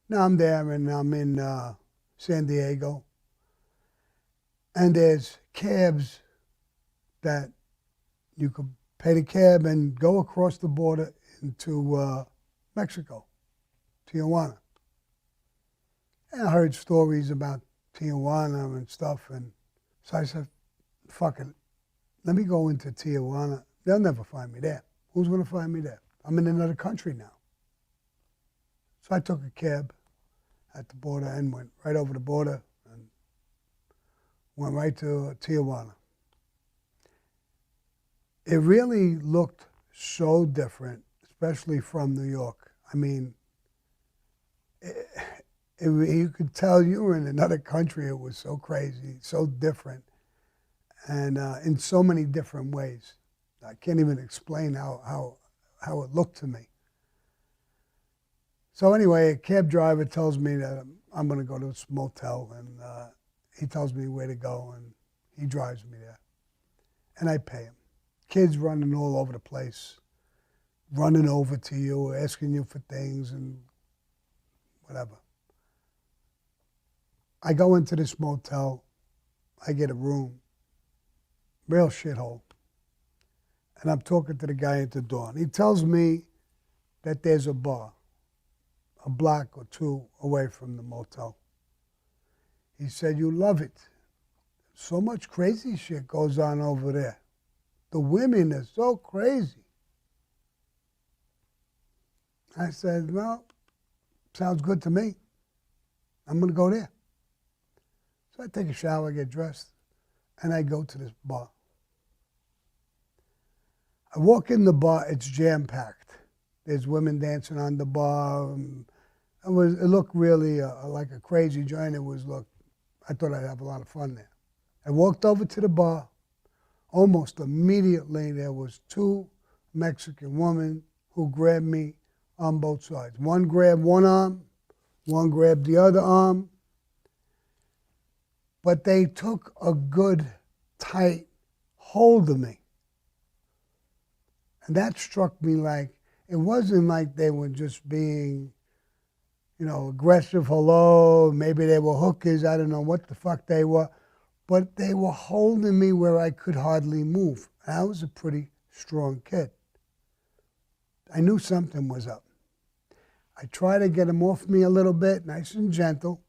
Now I'm there, and I'm in San Diego, and there's cabs that you could pay the cab and go across the border into Mexico, Tijuana. And I heard stories about Tijuana and stuff, and so I said, fuck it, let me go into Tijuana. They'll never find me there. Who's going to find me there? I'm in another country now. So I took a cab at the border and went right over the border and went right to Tijuana. It really looked so different, especially from New York. I mean, you could tell you were in another country. It was so crazy, so different, and in so many different ways. I can't even explain how it looked to me. So anyway, a cab driver tells me that I'm going to go to this motel, and he tells me where to go, and he drives me there. And I pay him. Kids running all over the place, running over to you, asking you for things and whatever. I go into this motel. I get a room. Real shithole. And I'm talking to the guy at the door. And he tells me that there's a bar a block or two away from the motel. He said, you love it. So much crazy shit goes on over there. The women are so crazy. I said, well, sounds good to me. I'm going to go there. So I take a shower, get dressed, and I go to this bar. I walk in the bar, it's jam-packed. There's women dancing on the bar. It looked really like a crazy joint. I thought I'd have a lot of fun there. I walked over to the bar. Almost immediately, there was two Mexican women who grabbed me on both sides. One grabbed one arm, one grabbed the other arm. But they took a good, tight hold of me. And that struck me like, it wasn't like they were just being, aggressive, hello, maybe they were hookers, I don't know what the fuck they were, but they were holding me where I could hardly move. I was a pretty strong kid. I knew something was up. I tried to get them off me a little bit, nice and gentle.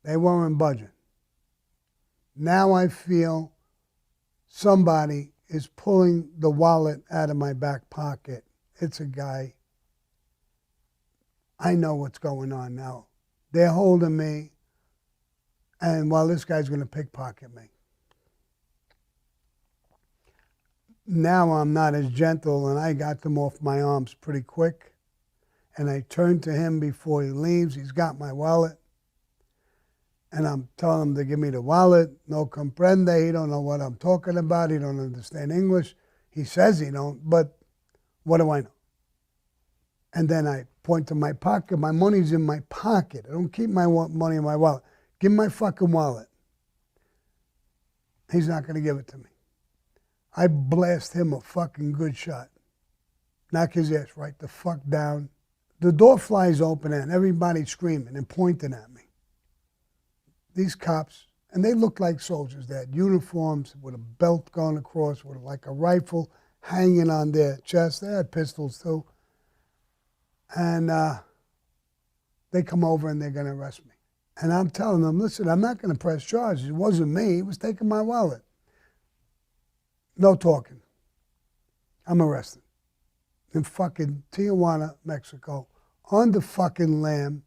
They weren't budging. Now I feel somebody is pulling the wallet out of my back pocket. It's a guy. I know what's going on now. They're holding me, and this guy's going to pickpocket me. Now I'm not as gentle, and I got them off my arms pretty quick. And I turned to him before he leaves. He's got my wallet. And I'm telling him to give me the wallet. No comprende. He don't know what I'm talking about. He don't understand English. He says he don't, but what do I know? And then I point to my pocket. My money's in my pocket. I don't keep my money in my wallet. Give me my fucking wallet. He's not going to give it to me. I blast him a fucking good shot. Knock his ass right the fuck down. The door flies open and everybody's screaming and pointing at me. These cops, and they looked like soldiers. They had uniforms with a belt going across, with like a rifle hanging on their chest. They had pistols too. And they come over and they're going to arrest me. And I'm telling them, listen, I'm not going to press charges. It wasn't me. He was taking my wallet. No talking. I'm arrested. In fucking Tijuana, Mexico, on the fucking lam.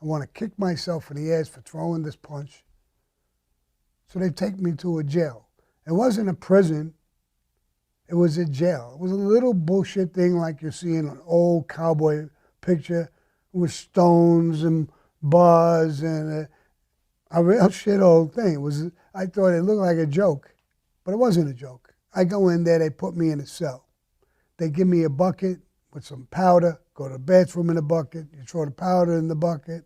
I want to kick myself in the ass for throwing this punch. So they take me to a jail. It wasn't a prison. It was a jail. It was a little bullshit thing like you see in an old cowboy picture with stones and bars and a real shit old thing. I thought it looked like a joke, but it wasn't a joke. I go in there, they put me in a cell. They give me a bucket with some powder, go to the bathroom in a bucket, you throw the powder in the bucket,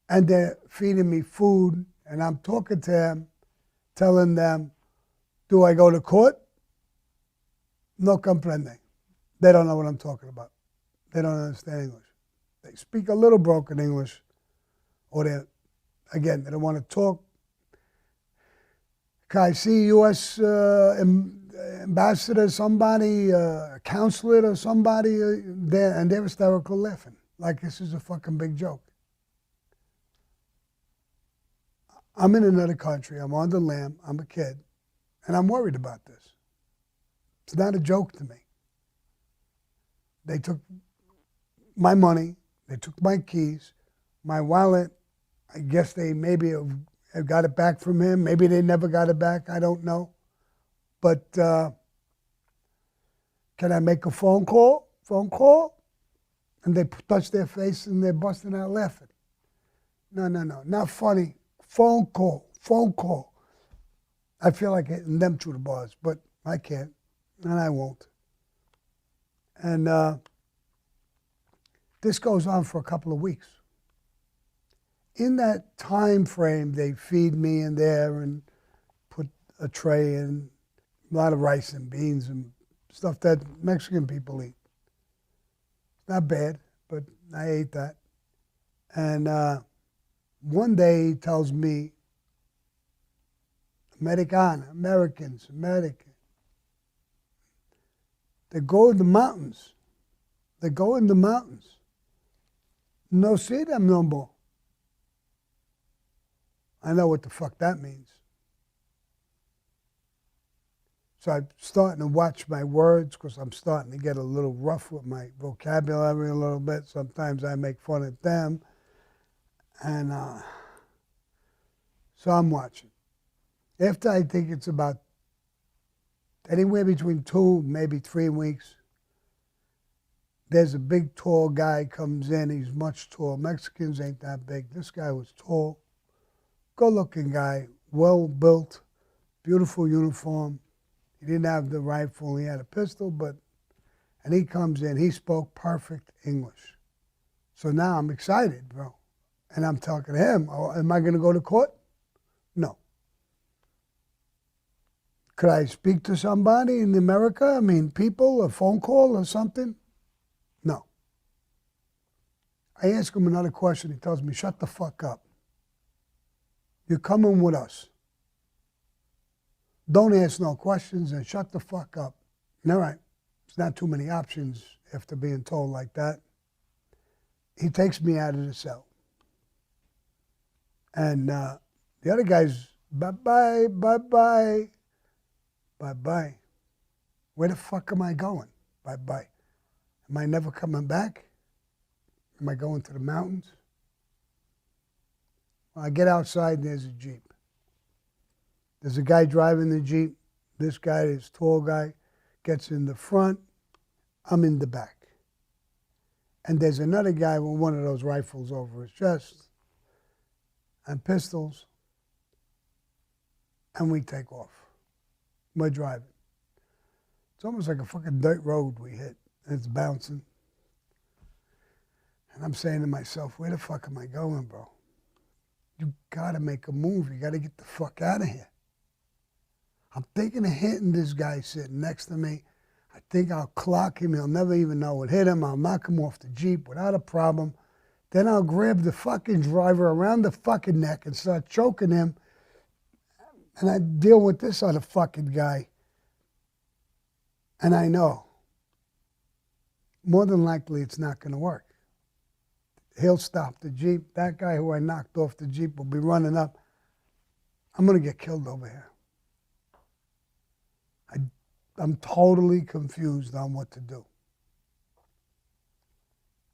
and they're feeding me food, and I'm talking to them, telling them, do I go to court? No comprende. They don't know what I'm talking about. They don't understand English. They speak a little broken English, or they don't want to talk. Can I see U.S. ambassador, somebody, consulate or somebody, there, and they're hysterical laughing, like this is a fucking big joke. I'm in another country, I'm on the lam, I'm a kid, and I'm worried about this. It's not a joke to me. They took my money, they took my keys, my wallet. I guess they maybe have got it back from him. Maybe they never got it back, I don't know. But can I make a phone call? Phone call? And they touch their face and they're busting out laughing. No, not funny. Phone call. I feel like hitting them through the bars, but I can't, and I won't. And this goes on for a couple of weeks. In that time frame, they feed me in there and put a tray in, a lot of rice and beans and stuff that Mexican people eat. Not bad, but I ate that. And one day he tells me, Americans, they go in the mountains. No see them no more. I know what the fuck that means. So I'm starting to watch my words because I'm starting to get a little rough with my vocabulary a little bit. Sometimes I make fun of them. And so I'm watching. After I think it's about anywhere between 2, maybe 3 weeks, there's a big, tall guy comes in. He's much tall. Mexicans ain't that big. This guy was tall, good-looking guy, well-built, beautiful uniform. He didn't have the rifle. He had a pistol, and he comes in. He spoke perfect English. So now I'm excited, bro. And I'm talking to him. Oh, am I going to go to court? No. Could I speak to somebody in America? I mean, people, a phone call or something? No. I ask him another question. He tells me, shut the fuck up. You're coming with us. Don't ask no questions and shut the fuck up. All right. There's not too many options after being told like that. He takes me out of the cell. And the other guy's, bye-bye. Bye-bye. Where the fuck am I going? Bye-bye. Am I never coming back? Am I going to the mountains? Well, I get outside and there's a Jeep. There's a guy driving the Jeep. This guy, this tall guy, gets in the front. I'm in the back. And there's another guy with one of those rifles over his chest and pistols. And we take off. We're driving. It's almost like a fucking dirt road we hit. And it's bouncing. And I'm saying to myself, where the fuck am I going, bro? You gotta make a move. You gotta get the fuck out of here. I'm thinking of hitting this guy sitting next to me. I think I'll clock him. He'll never even know it hit him. I'll knock him off the Jeep without a problem. Then I'll grab the fucking driver around the fucking neck and start choking him. And I deal with this other fucking guy. And I know, more than likely it's not going to work. He'll stop the Jeep. That guy who I knocked off the Jeep will be running up. I'm going to get killed over here. I'm totally confused on what to do.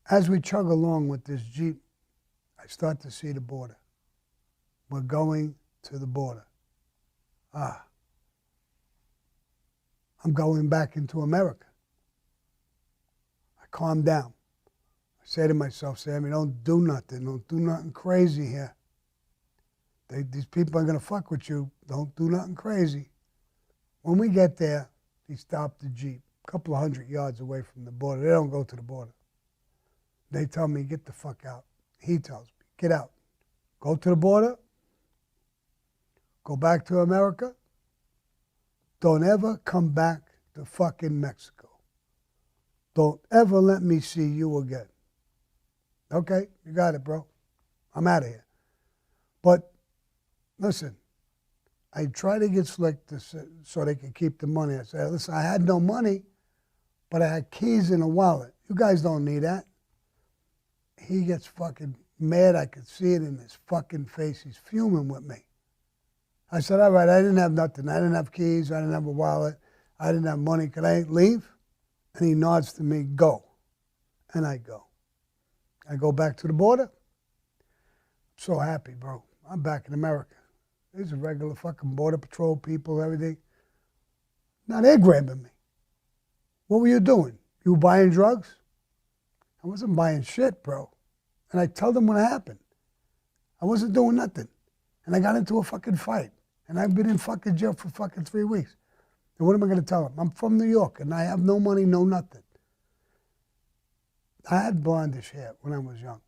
As we chug along with this Jeep, I start to see the border. We're going to the border. I'm going back into America. I calm down. I say to myself, Sammy, don't do nothing. Don't do nothing crazy here. These people are going to fuck with you. Don't do nothing crazy. When we get there, he stopped the Jeep a couple of 100 yards away from the border. They don't go to the border. They tell me, get the fuck out. He tells me, get out. Go to the border. Go back to America. Don't ever come back to fucking Mexico. Don't ever let me see you again. Okay, you got it, bro. I'm out of here. But listen, I try to get Slick so they can keep the money. I said, listen, I had no money, but I had keys in a wallet. You guys don't need that. He gets fucking mad. I could see it in his fucking face. He's fuming with me. I said, all right, I didn't have nothing. I didn't have keys. I didn't have a wallet. I didn't have money. Could I leave? And he nods to me, go. And I go. I go back to the border. I'm so happy, bro. I'm back in America. These are regular fucking border patrol people, everything. Now they're grabbing me. What were you doing? You were buying drugs? I wasn't buying shit, bro. And I tell them what happened. I wasn't doing nothing. And I got into a fucking fight. And I've been in fucking jail for fucking 3 weeks. And what am I going to tell them? I'm from New York and I have no money, no nothing. I had blondish hair when I was young.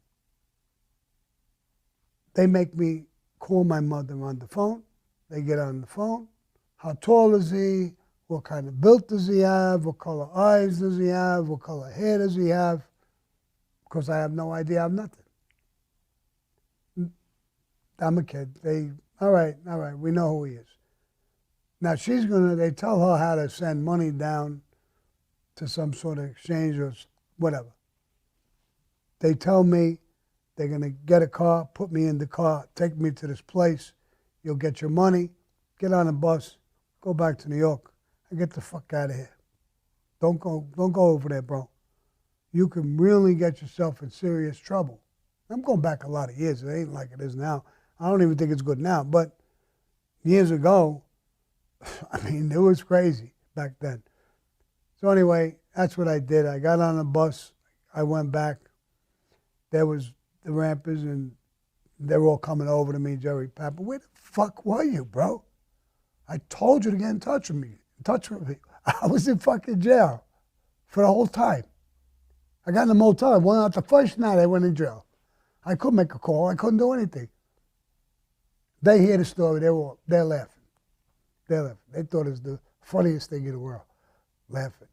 They make me call my mother on the phone. They get on the phone. How tall is he? What kind of build does he have? What color eyes does he have? What color hair does he have? Because I have no idea. I have nothing. I'm a kid. All right, we know who he is. Now they tell her how to send money down to some sort of exchange or whatever. They tell me they're going to get a car, put me in the car, take me to this place. You'll get your money, get on a bus, go back to New York, and get the fuck out of here. Don't go over there, bro. You can really get yourself in serious trouble. I'm going back a lot of years. It ain't like it is now. I don't even think it's good now. But years ago, I mean, it was crazy back then. So anyway, that's what I did. I got on a bus. I went back. There was the rampers, and they were all coming over to me, Jerry Papa. Where the fuck were you, bro? I told you to get in touch with me. I was in fucking jail for the whole time. I got in the motel. I went out the first night I went in jail. I couldn't make a call. I couldn't do anything. They hear the story. They're laughing. They're laughing. They thought it was the funniest thing in the world. Laughing.